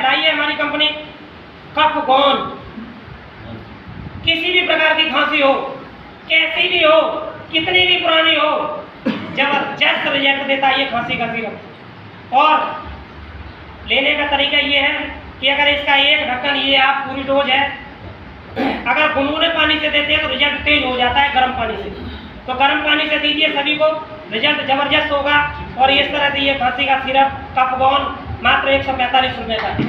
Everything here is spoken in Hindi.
लाई है हमारी कंपनी कपगॉन। किसी भी प्रकार की खांसी हो, कैसी भी हो, कितनी भी पुरानी हो, जबरदस्त रिजल्ट देता है ये खांसी का सिरप। और लेने का तरीका ये है कि अगर इसका एक ढक्कन, ये आप पूरी डोज है, अगर गुनगुने पानी से देते हैं तो रिजल्ट तेज हो जाता है गर्म पानी से, तो गर्म पानी से दीजिए सभी को, रिजल्ट जबरदस्त होगा। और इस तरह से ये खांसी का सिरप कपगॉन मात्र 145 रुपये का है।